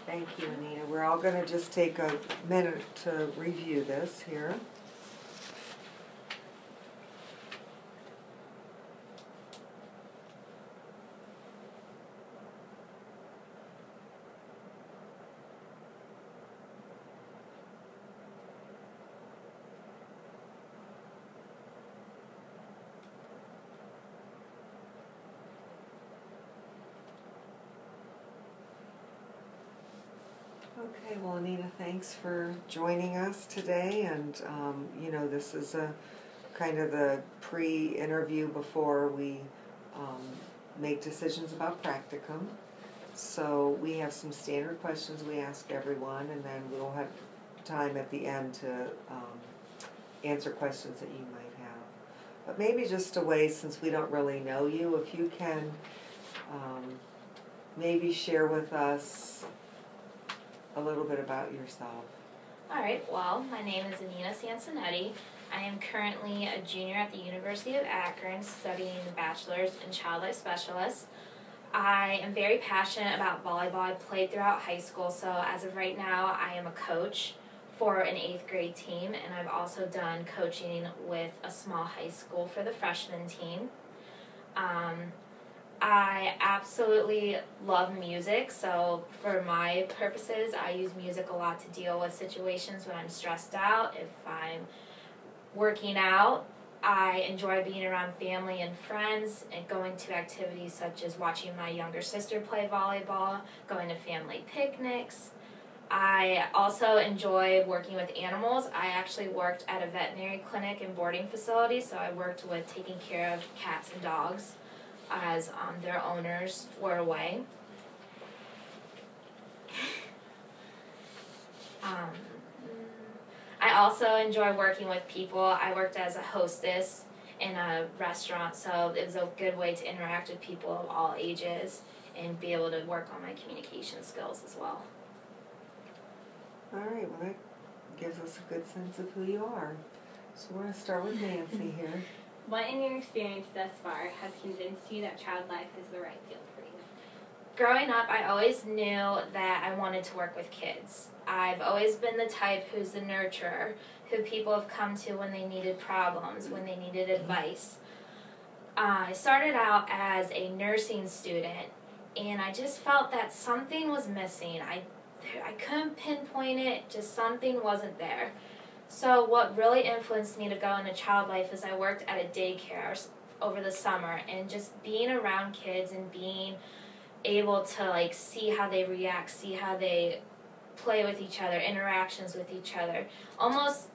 Thank you, Anina. We're all going to just take a minute to review this here. Okay, well, Anina, thanks for joining us today. And, this is a kind of the pre-interview before we make decisions about practicum. So we have some standard questions we ask everyone, and then we'll have time at the end to answer questions that you might have. But maybe just a way, since we don't really know you, if you can maybe share with us a little bit about yourself. All right, well, my name is Anina CLPI. I am currently a junior at the University of Akron studying a bachelor's in child life specialist. I am very passionate about volleyball. I played throughout high school, so as of right now, I am a coach for an 8th grade team, and I've also done coaching with a small high school for the freshman team. I absolutely love music, so for my purposes, I use music a lot to deal with situations when I'm stressed out. If I'm working out, I enjoy being around family and friends and going to activities such as watching my younger sister play volleyball, going to family picnics. I also enjoy working with animals. I actually worked at a veterinary clinic and boarding facility, so I worked with taking care of cats and dogs as their owners were away. I also enjoy working with people. I worked as a hostess in a restaurant, so it was a good way to interact with people of all ages and be able to work on my communication skills as well. All right, well, that gives us a good sense of who you are. So we're going to start with Nancy here. What in your experience thus far has convinced you that child life is the right field for you? Growing up, I always knew that I wanted to work with kids. I've always been the type who's the nurturer, who people have come to when they needed problems, when they needed advice. I started out as a nursing student, and I just felt that something was missing. I couldn't pinpoint it, just something wasn't there. So what really influenced me to go into child life is I worked at a daycare over the summer, and just being around kids and being able to see how they react, see how they play with each other, interactions with each other, almost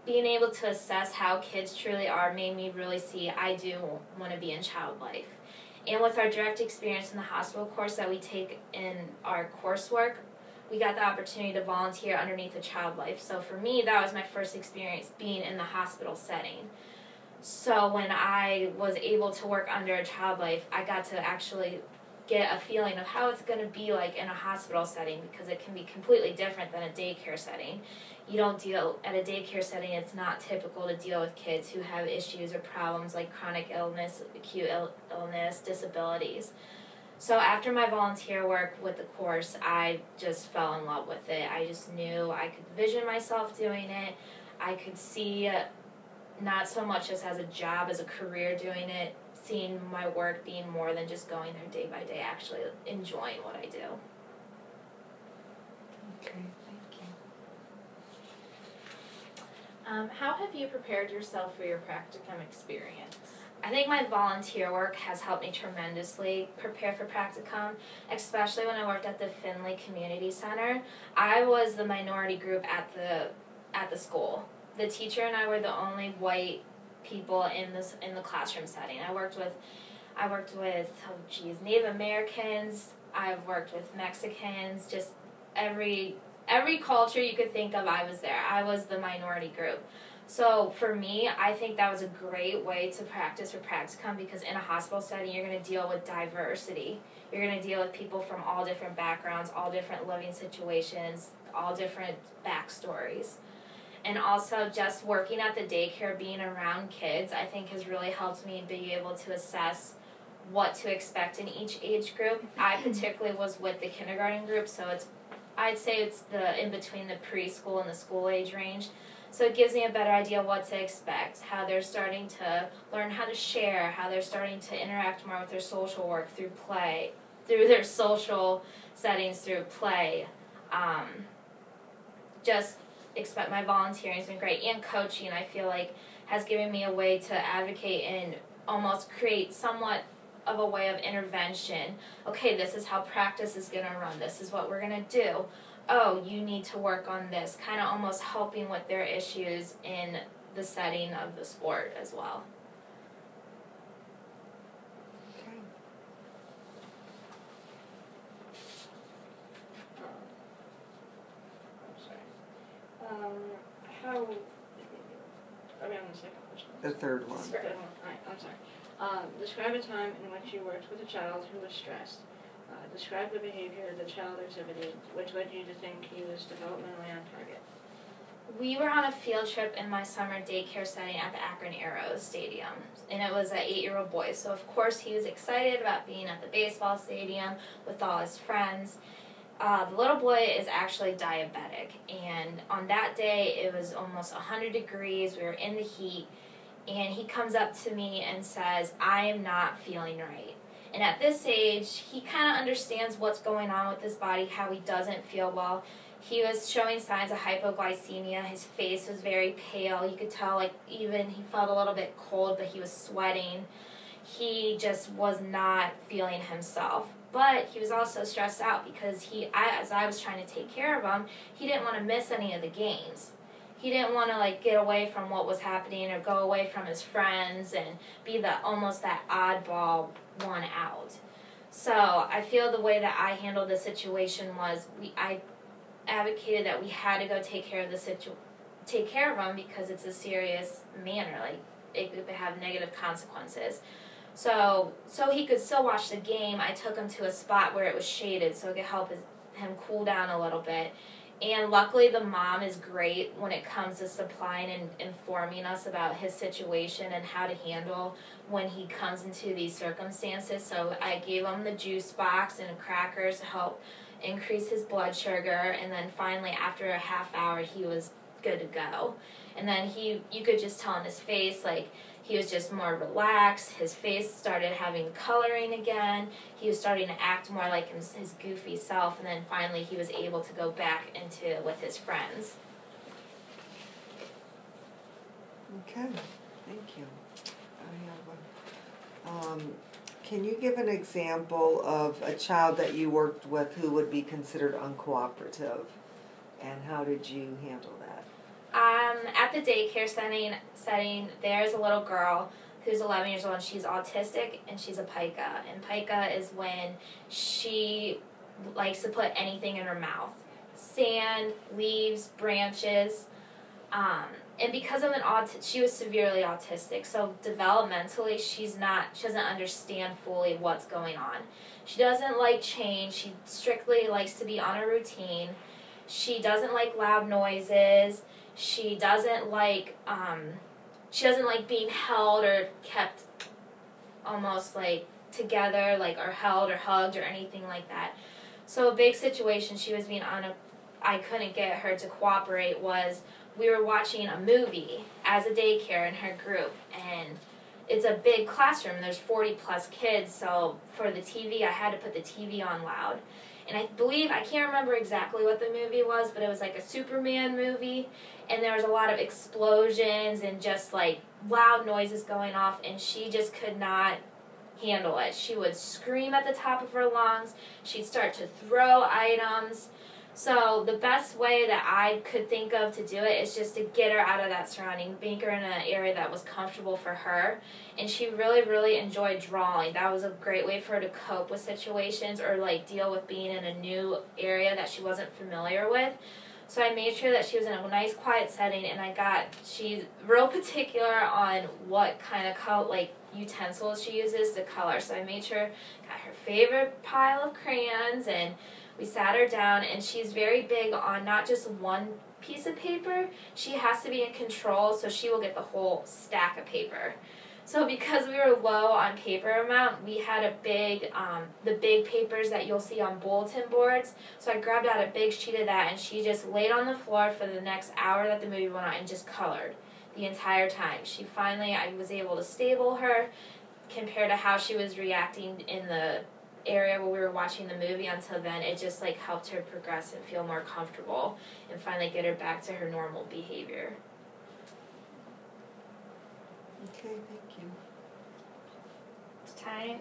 being able to assess how kids truly are made me really see I do want to be in child life. And with our direct experience in the hospital course that we take in our coursework, we got the opportunity to volunteer underneath a child life. So for me, that was my first experience being in the hospital setting. So when I was able to work under a child life, I got to actually get a feeling of how it's going to be like in a hospital setting, because it can be completely different than a daycare setting. You don't deal, at a daycare setting, it's not typical to deal with kids who have issues or problems like chronic illness, acute illness, disabilities. So after my volunteer work with the course, I just fell in love with it. I just knew I could vision myself doing it. I could see not so much as a job, as a career doing it, seeing my work being more than just going there day by day, actually enjoying what I do. Okay, thank you. How have you prepared yourself for your practicum experience? I think my volunteer work has helped me tremendously prepare for practicum, especially when I worked at the Finley Community Center. I was the minority group at the school. The teacher and I were the only white people in the classroom setting. I worked with Native Americans. I've worked with Mexicans. Just every culture you could think of, I was there. I was the minority group. So for me, I think that was a great way to practice for practicum, because in a hospital setting, you're going to deal with diversity. You're going to deal with people from all different backgrounds, all different living situations, all different backstories. And also just working at the daycare, being around kids, I think has really helped me be able to assess what to expect in each age group. I particularly was with the kindergarten group, so it's I'd say it's the in between the preschool and the school age range. So it gives me a better idea of what to expect, how they're starting to learn how to share, how they're starting to interact more with their social work through play, through their social settings through play. Just expect my volunteering has been great, and coaching I feel like has given me a way to advocate and almost create somewhat of a way of intervention. Okay, this is how practice is going to run. This is what we're going to do. Oh, you need to work on this. Kind of almost helping with their issues in the setting of the sport as well. Okay. How? Are we on the second question? The third one. Alright, I'm sorry. Describe a time in which you worked with a child who was stressed. Describe the behavior the child exhibited, which led you to think he was developmentally on target. We were on a field trip in my summer daycare setting at the Akron Arrows Stadium, and it was an 8-year-old boy. So of course he was excited about being at the baseball stadium with all his friends. The little boy is actually diabetic, and on that day it was almost 100 degrees. We were in the heat, and he comes up to me and says, "I am not feeling right." And at this age, he kind of understands what's going on with his body, how he doesn't feel well. He was showing signs of hypoglycemia. His face was very pale. You could tell, like, even he felt a little bit cold, but he was sweating. He just was not feeling himself. But he was also stressed out because as I was trying to take care of him, he didn't want to miss any of the games. He didn't want to like get away from what was happening or go away from his friends and be almost that oddball one out. So I feel the way that I handled the situation was I advocated that we had to go take care of him because it's a serious manner. Like it could have negative consequences. So he could still watch the game, I took him to a spot where it was shaded so it could help him cool down a little bit. And luckily the mom is great when it comes to supplying and informing us about his situation and how to handle when he comes into these circumstances. So I gave him the juice box and crackers to help increase his blood sugar, and then finally after a half hour he was good to go. And then you could just tell in his face, like, he was just more relaxed. His face started having coloring again. He was starting to act more like his goofy self. And then finally he was able to go back with his friends. Okay, thank you. Can you give an example of a child that you worked with who would be considered uncooperative? And how did you handle that? At the daycare setting, there's a little girl who's 11 years old, and she's autistic, and she's a pica. And pica is when she likes to put anything in her mouth. Sand, leaves, branches. And because of she was severely autistic, so developmentally she doesn't understand fully what's going on. She doesn't like change. She strictly likes to be on a routine. She doesn't like loud noises. She doesn't like being held or kept almost like together, like, or held or hugged or anything like that. So a big situation she was being I couldn't get her to cooperate was we were watching a movie as a daycare in her group, and it's a big classroom. There's 40 plus kids, so for the TV I had to put the TV on loud. And I can't remember exactly what the movie was, but it was like a Superman movie, and there was a lot of explosions and just like loud noises going off, and she just could not handle it. She would scream at the top of her lungs. She'd start to throw items. So the best way that I could think of to do it is just to get her out of that surrounding, make her in an area that was comfortable for her. And she really, really enjoyed drawing. That was a great way for her to cope with situations or like deal with being in a new area that she wasn't familiar with. So I made sure that she was in a nice, quiet setting, and she's real particular on what kind of utensils she uses to color. So I made sure, got her favorite pile of crayons, and we sat her down, and she's very big on not just one piece of paper. She has to be in control, so she will get the whole stack of paper. So because we were low on paper amount, we had a big, the big papers that you'll see on bulletin boards. So I grabbed out a big sheet of that, and she just laid on the floor for the next hour that the movie went on and just colored the entire time. She finally, I was able to stable her compared to how she was reacting in the area where we were watching the movie until then. It just like helped her progress and feel more comfortable and finally get her back to her normal behavior. Okay, thank you. Time.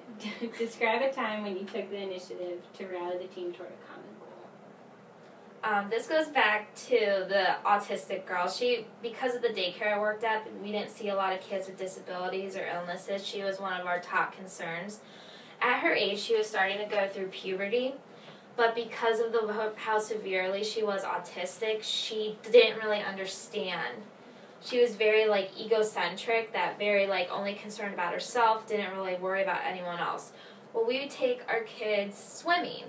Describe a time when you took the initiative to rally the team toward a common goal. This goes back to the autistic girl. Because of the daycare I worked at, we didn't see a lot of kids with disabilities or illnesses. She was one of our top concerns. At her age, she was starting to go through puberty, but because of how severely she was autistic, she didn't really understand. She was very egocentric, that very only concerned about herself, didn't really worry about anyone else. Well, we would take our kids swimming,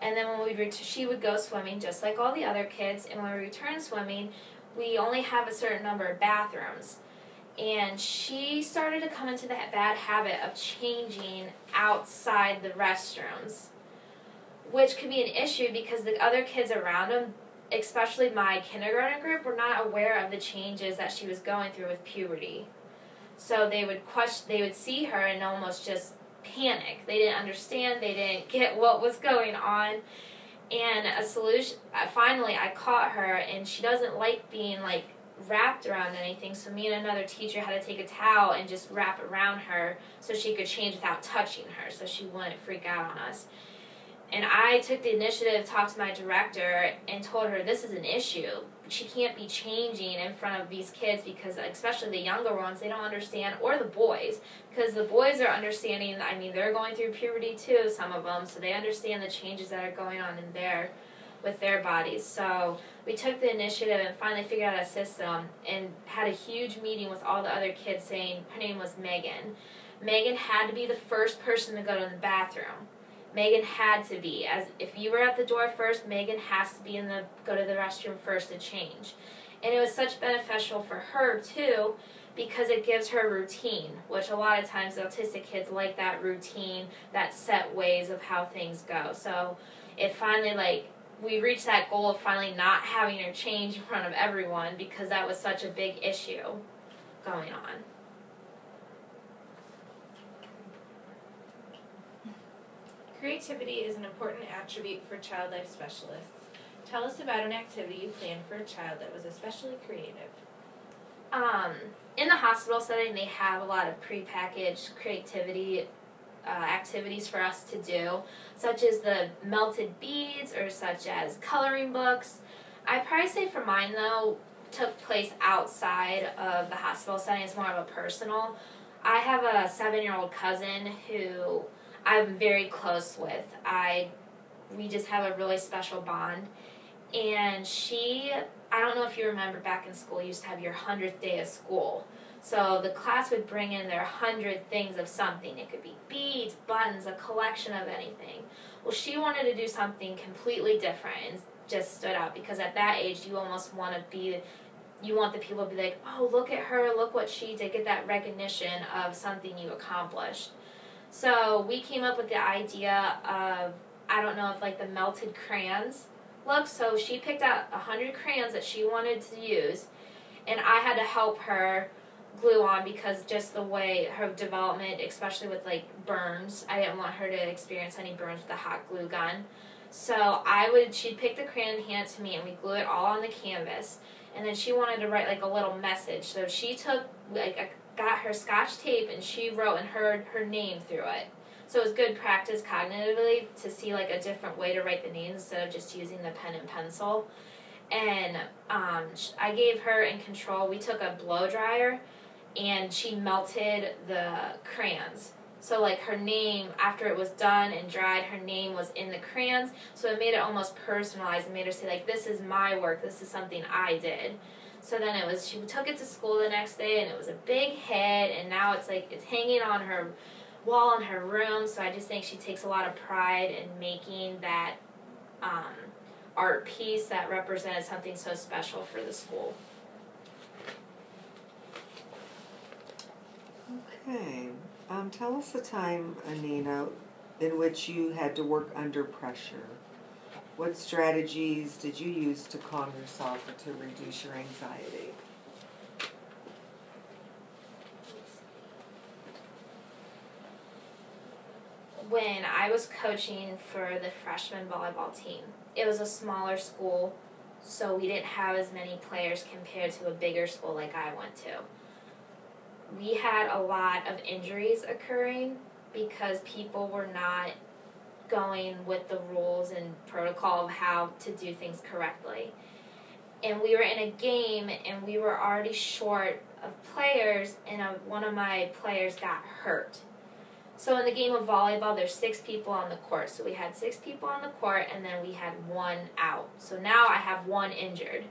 and then when she would go swimming just like all the other kids, and when we returned swimming, we only have a certain number of bathrooms. And she started to come into that bad habit of changing outside the restrooms, which could be an issue because the other kids around them, especially my kindergarten group, were not aware of the changes that she was going through with puberty. So they would see her and almost just panic. They didn't understand, they didn't get what was going on. And finally I caught her, and she doesn't like being wrapped around anything, so me and another teacher had to take a towel and just wrap around her so she could change without touching her, so she wouldn't freak out on us. And I took the initiative, talked to my director, and told her this is an issue. She can't be changing in front of these kids because, especially the younger ones, they don't understand, or the boys, because the boys are understanding. I mean, they're going through puberty too, some of them, so they understand the changes that are going on with their bodies. So we took the initiative and finally figured out a system and had a huge meeting with all the other kids saying, her name was Megan. Megan had to be the first person to go to the bathroom. Megan had to be. As if you were at the door first, Megan has to be go to the restroom first to change. And it was such beneficial for her too, because it gives her routine, which a lot of times the autistic kids like that routine, that set ways of how things go. So it finally we reached that goal of finally not having her change in front of everyone because that was such a big issue going on. Creativity is an important attribute for child life specialists. Tell us about an activity you planned for a child that was especially creative. In the hospital setting, they have a lot of prepackaged creativity activities for us to do, such as the melted beads or such as coloring books. I'd probably say for mine, though, took place outside of the hospital setting. It's more of a personal. I have a 7-year-old cousin who I'm very close with. We just have a really special bond. And I don't know if you remember back in school, you used to have your 100th day of school. So the class would bring in their 100 things of something. It could be beads, buttons, a collection of anything. Well, she wanted to do something completely different and just stood out because at that age, you almost want the people to be like, oh, look at her, look what she did, get that recognition of something you accomplished. So we came up with the idea of, I don't know if the melted crayons look. So she picked out 100 crayons that she wanted to use, and I had to help her glue on because just the way her development, especially with burns, I didn't want her to experience any burns with a hot glue gun. So she'd pick the crayon and hand it to me, and we glue it all on the canvas. And then she wanted to write a little message. So she took got her Scotch tape and she wrote in her name through it. So it was good practice cognitively to see a different way to write the name instead of just using the pen and pencil. And I gave her in control. We took a blow dryer and she melted the crayons. So her name, after it was done and dried, her name was in the crayons. So it made it almost personalized and made her say this is my work, this is something I did. So then she took it to school the next day and it was a big hit, and now it's it's hanging on her wall in her room. So I just think she takes a lot of pride in making that art piece that represented something so special for the school. Okay. Okay. Tell us a time, Anina, in which you had to work under pressure. What strategies did you use to calm yourself or to reduce your anxiety? When I was coaching for the freshman volleyball team, it was a smaller school, so we didn't have as many players compared to a bigger school like I went to. We had a lot of injuries occurring because people were not going with the rules and protocol of how to do things correctly. And we were in a game and we were already short of players, and one of my players got hurt. So in the game of volleyball, there's 6 people on the court. So we had 6 people on the court, and then we had 1 out. So now I have 1 injured.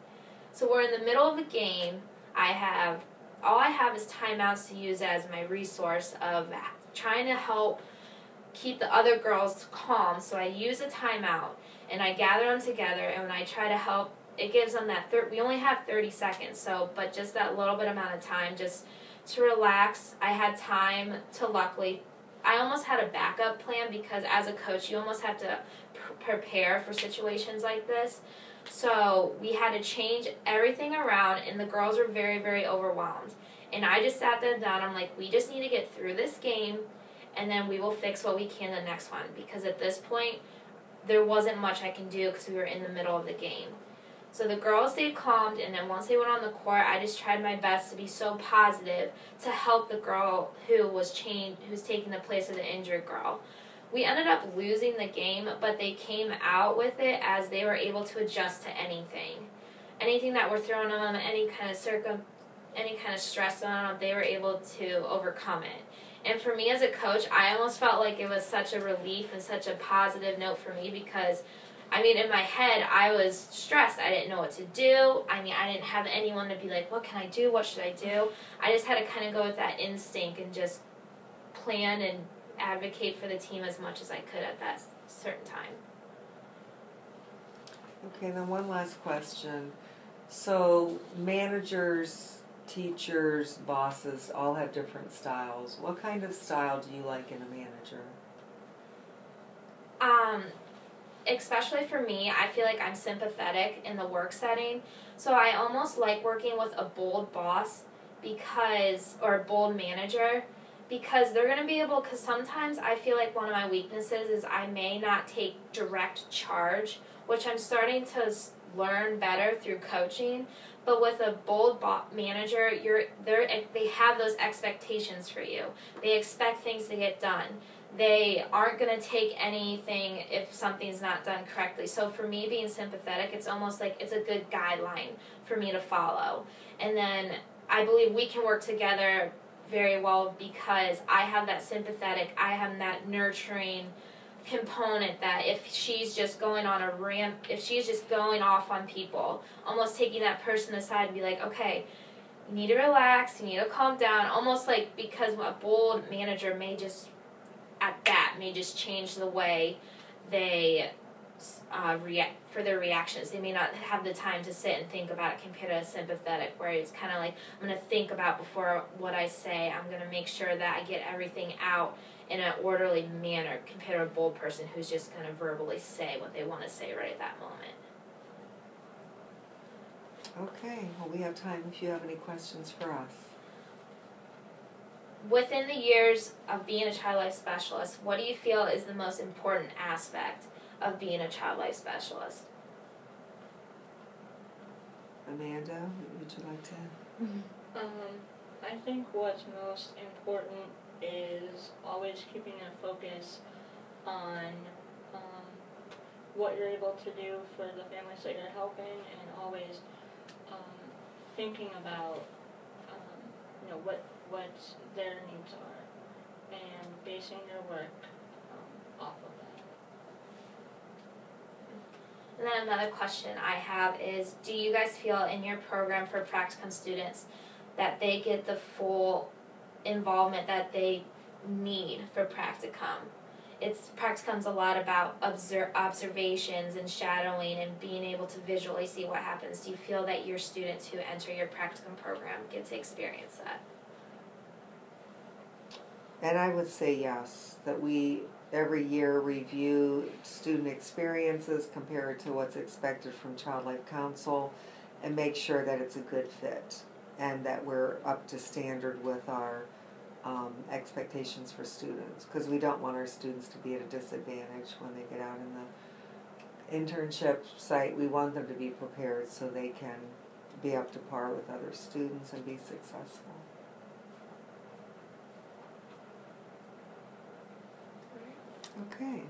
So we're in the middle of a game. All I have is timeouts to use as my resource of trying to help keep the other girls calm. So I use a timeout, and I gather them together, and when I try to help, it gives them that we only have 30 seconds, but just that little bit amount of time just to relax. I had time to luckily, I almost had a backup plan because as a coach, you almost have to prepare for situations like this. So we had to change everything around, and the girls were very, very overwhelmed. And I just sat them down. I'm like, we just need to get through this game, and then we will fix what we can the next one. Because at this point, there wasn't much I can do because we were in the middle of the game. So the girls stayed calmed, and then once they went on the court, I just tried my best to be so positive to help the girl who's taking the place of the injured girl. We ended up losing the game, but they came out with it as they were able to adjust to anything. Anything that were thrown on them, any kind of stress on them, they were able to overcome it. And for me as a coach, I almost felt like it was such a relief and such a positive note for me because in my head, I was stressed. I didn't know what to do. I didn't have anyone to be like, what can I do? What should I do? I just had to kind of go with that instinct and just plan and advocate for the team as much as I could at that certain time. Okay, then one last question. So managers, teachers, bosses all have different styles. What kind of style do you like in a manager? Especially for me, I feel like I'm sympathetic in the work setting. So I almost like working with a bold boss or a bold manager because they're going to be able, because sometimes I feel like one of my weaknesses is I may not take direct charge, which I'm starting to learn better through coaching. But with a bold manager, they have those expectations for you. They expect things to get done. They aren't going to take anything if something's not done correctly. So for me, being sympathetic, it's almost like it's a good guideline for me to follow. And then I believe we can work together very well because I have that sympathetic, I have that nurturing component that if she's just going on a ramp, if she's just going off on people, almost taking that person aside and be like, okay, you need to relax, you need to calm down, almost like because a bold manager may just change the way they react for their reactions. They may not have the time to sit and think about it compared to a sympathetic, where it's kind of like, I'm going to think about before what I say. I'm going to make sure that I get everything out in an orderly manner compared to a bold person who's just going to verbally say what they want to say right at that moment. Okay, well, we have time if you have any questions for us. Within the years of being a child life specialist, what do you feel is the most important aspect of being a child life specialist? Amanda, would you like to? I think what's most important is always keeping a focus on what you're able to do for the families that you're helping, and always thinking about what their needs are, and basing your work off of that. And then another question I have is, do you guys feel in your program for practicum students that they get the full involvement that they need for practicum? Practicum's a lot about observations and shadowing and being able to visually see what happens. Do you feel that your students who enter your practicum program get to experience that? And I would say yes, that we every year review student experiences compared to what's expected from Child Life Council and make sure that it's a good fit and that we're up to standard with our expectations for students, because we don't want our students to be at a disadvantage when they get out in the internship site. We want them to be prepared so they can be up to par with other students and be successful. Okay.